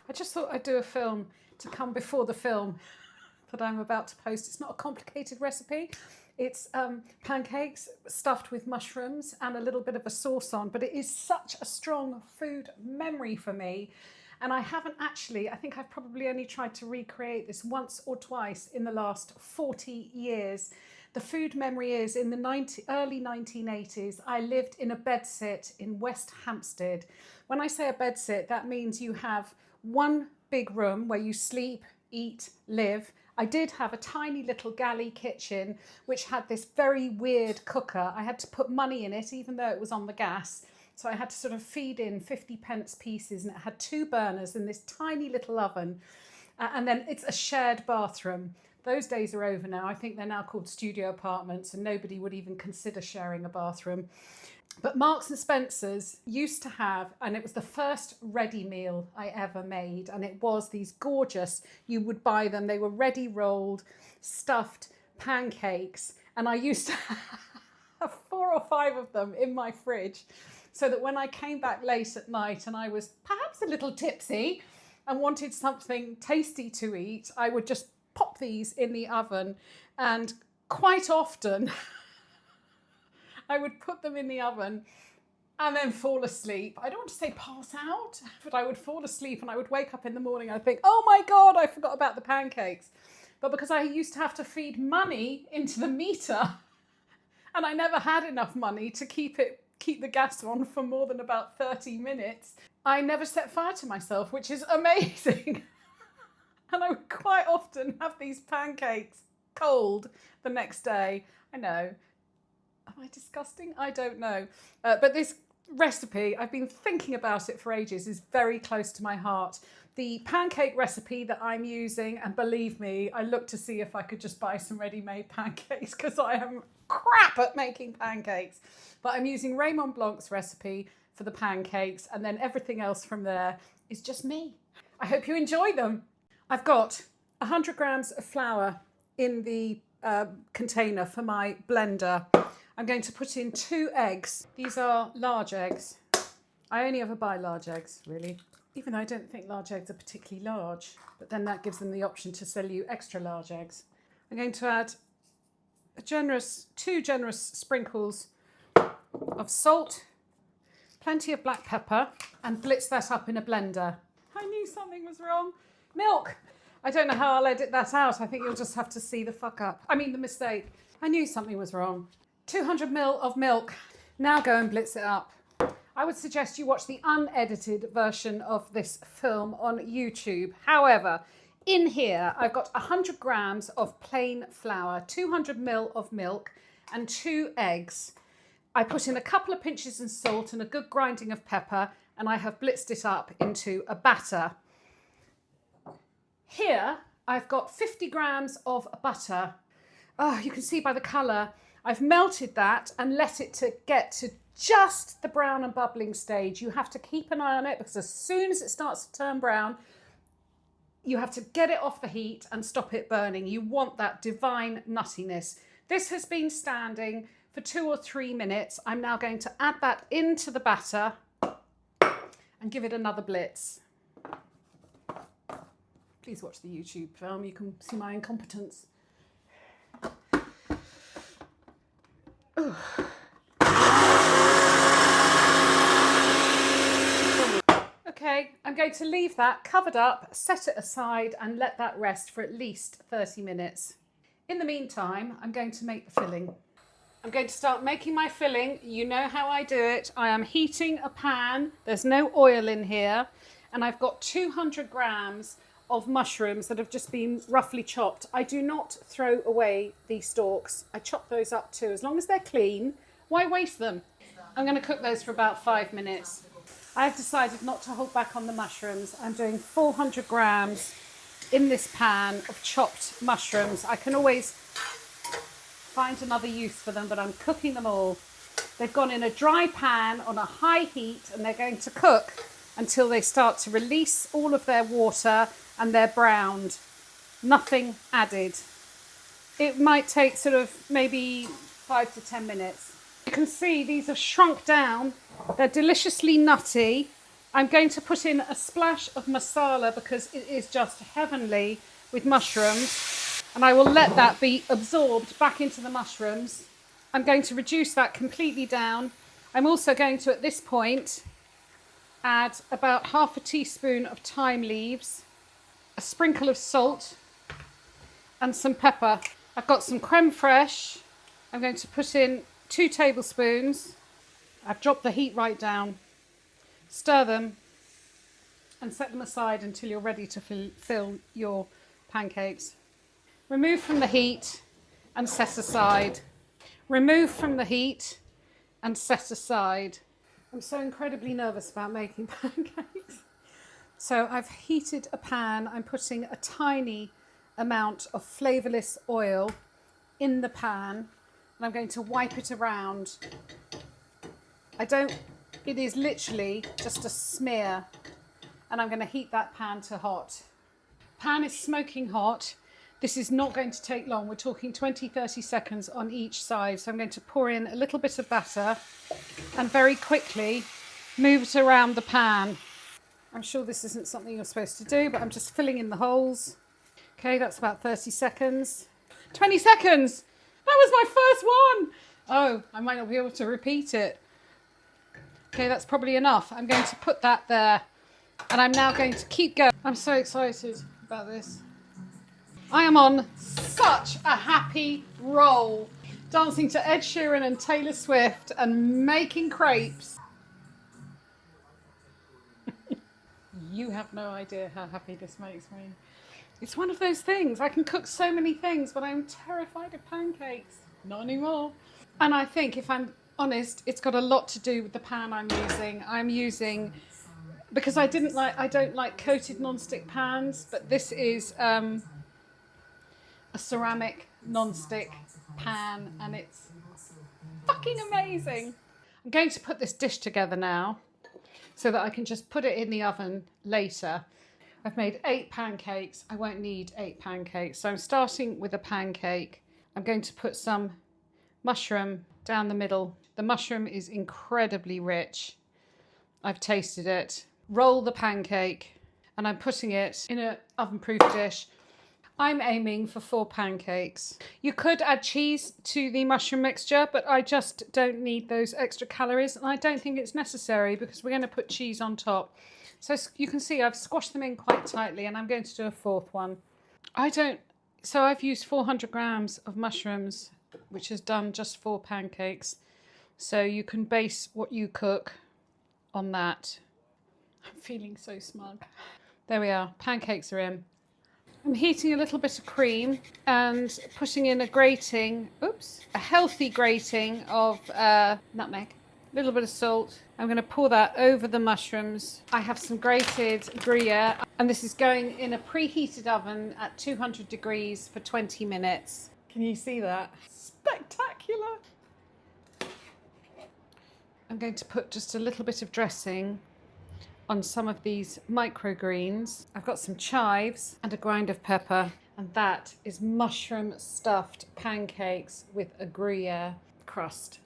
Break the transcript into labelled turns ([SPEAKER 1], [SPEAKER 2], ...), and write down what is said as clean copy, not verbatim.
[SPEAKER 1] I just thought I'd do a film to come before the film that I'm about to post. It's not a complicated recipe. It's pancakes stuffed with mushrooms and a little bit of a sauce on, but it is such a strong food memory for me. And I haven't actually, I think I've probably only tried to recreate this once or twice in the last 40 years. The food memory is in the early 1980s, I lived in a bedsit in West Hampstead. When I say a bedsit, that means you have one big room where you sleep, eat, live. I did have a tiny little galley kitchen, which had this very weird cooker. I had to put money in it, even though it was on the gas. So I had to sort of feed in 50p pieces, and it had 2 burners and this tiny little oven. And then it's a shared bathroom. Those days are over now. I think they're now called studio apartments, and nobody would even consider sharing a bathroom. But Marks and Spencer's used to have, and it was the first ready meal I ever made, and it was these gorgeous, you would buy them, they were ready rolled, stuffed pancakes, and I used to have 4 or 5 of them in my fridge, so that when I came back late at night and I was perhaps a little tipsy and wanted something tasty to eat, I would just pop these in the oven, and quite often I would put them in the oven and then fall asleep. I don't want to say pass out, but I would fall asleep and I would wake up in the morning and I'd think, oh my God, I forgot about the pancakes. But because I used to have to feed money into the meter and I never had enough money to keep the gas on for more than about 30 minutes, I never set fire to myself, which is amazing. And I would quite often have these pancakes cold the next day. I know. Am I disgusting? I don't know. But this recipe, I've been thinking about it for ages, is very close to my heart. The pancake recipe that I'm using, and believe me, I looked to see if I could just buy some ready-made pancakes because I am crap at making pancakes. But I'm using Raymond Blanc's recipe for the pancakes, and then everything else from there is just me. I hope you enjoy them. I've got 100 grams of flour in the container for my blender. I'm going to put in 2 eggs. These are large eggs. I only ever buy large eggs, really, even though I don't think large eggs are particularly large, but then that gives them the option to sell you extra large eggs. I'm going to add 2 generous sprinkles of salt, plenty of black pepper, and blitz that up in a blender. I knew something was wrong. Milk. I don't know how I'll edit that out. I think you'll just have to see the mistake. I knew something was wrong. 200 ml of milk. Now go and blitz it up. I would suggest you watch the unedited version of this film on YouTube. However, in here, I've got 100 grams of plain flour, 200 ml of milk, and 2 eggs. I put in a couple of pinches of salt and a good grinding of pepper, and I have blitzed it up into a batter. Here, I've got 50 grams of butter. Oh, you can see by the colour, I've melted that and let it get to just the brown and bubbling stage. You have to keep an eye on it because as soon as it starts to turn brown, you have to get it off the heat and stop it burning. You want that divine nuttiness. This has been standing for 2 or 3 minutes. I'm now going to add that into the batter and give it another blitz. Please watch the YouTube film. You can see my incompetence. Okay, I'm going to leave that covered up, set it aside, and let that rest for at least 30 minutes. In the meantime, I'm going to make the filling. I'm going to start making my filling. You know how I do it. I am heating a pan. There's no oil in here. And I've got 200 grams of mushrooms that have just been roughly chopped. I do not throw away these stalks. I chop those up too. As long as they're clean, why waste them? I'm going to cook those for about 5 minutes. I've decided not to hold back on the mushrooms. I'm doing 400 grams in this pan of chopped mushrooms. I can always find another use for them, but I'm cooking them all. They've gone in a dry pan on a high heat, and they're going to cook until they start to release all of their water and they're browned. Nothing added. It might take sort of maybe 5 to 10 minutes. You can see these have shrunk down. They're deliciously nutty. I'm going to put in a splash of masala because it is just heavenly with mushrooms, and I will let that be absorbed back into the mushrooms. I'm going to reduce that completely down. I'm also going to, at this point, add about half a teaspoon of thyme leaves, a sprinkle of salt, and some pepper. I've got some creme fraiche. I'm going to put in 2 tablespoons. I've dropped the heat right down. Stir them and set them aside until you're ready to fill your pancakes. Remove from the heat and set aside. Remove from the heat and set aside. I'm so incredibly nervous about making pancakes. So I've heated a pan. I'm putting a tiny amount of flavourless oil in the pan, and I'm going to wipe it around. It is literally just a smear, and I'm going to heat that pan to hot. Pan is smoking hot. This is not going to take long. We're talking 20-30 seconds on each side. So I'm going to pour in a little bit of batter and very quickly move it around the pan. I'm sure this isn't something you're supposed to do, but I'm just filling in the holes. Okay, that's about 30 seconds. 20 seconds! That was my first one! Oh, I might not be able to repeat it. Okay, that's probably enough. I'm going to put that there, and I'm now going to keep going. I'm so excited about this. I am on such a happy roll. Dancing to Ed Sheeran and Taylor Swift and making crepes. You have no idea how happy this makes me. It's one of those things. I can cook so many things, but I'm terrified of pancakes. Not anymore. And I think, if I'm honest, it's got a lot to do with the pan I'm using. I'm using, because I don't like coated non-stick pans, but this is a ceramic non-stick pan, and it's fucking amazing. I'm going to put this dish together now so that I can just put it in the oven later. I've made 8 pancakes. I won't need 8 pancakes. So I'm starting with a pancake. I'm going to put some mushroom down the middle. The mushroom is incredibly rich. I've tasted it. Roll the pancake, and I'm putting it in an oven-proof dish. I'm aiming for 4 pancakes. You could add cheese to the mushroom mixture, but I just don't need those extra calories, and I don't think it's necessary because we're going to put cheese on top. So you can see I've squashed them in quite tightly, and I'm going to do a 4th one. So I've used 400 grams of mushrooms, which has done just 4 pancakes. So you can base what you cook on that. I'm feeling so smug. There we are, pancakes are in. I'm heating a little bit of cream and putting in a healthy grating of nutmeg, a little bit of salt. I'm going to pour that over the mushrooms. I have some grated gruyere, and this is going in a preheated oven at 200 degrees for 20 minutes. Can you see that? Spectacular! I'm going to put just a little bit of dressing on some of these microgreens. I've got some chives and a grind of pepper, and that is mushroom stuffed pancakes with a gruyere crust.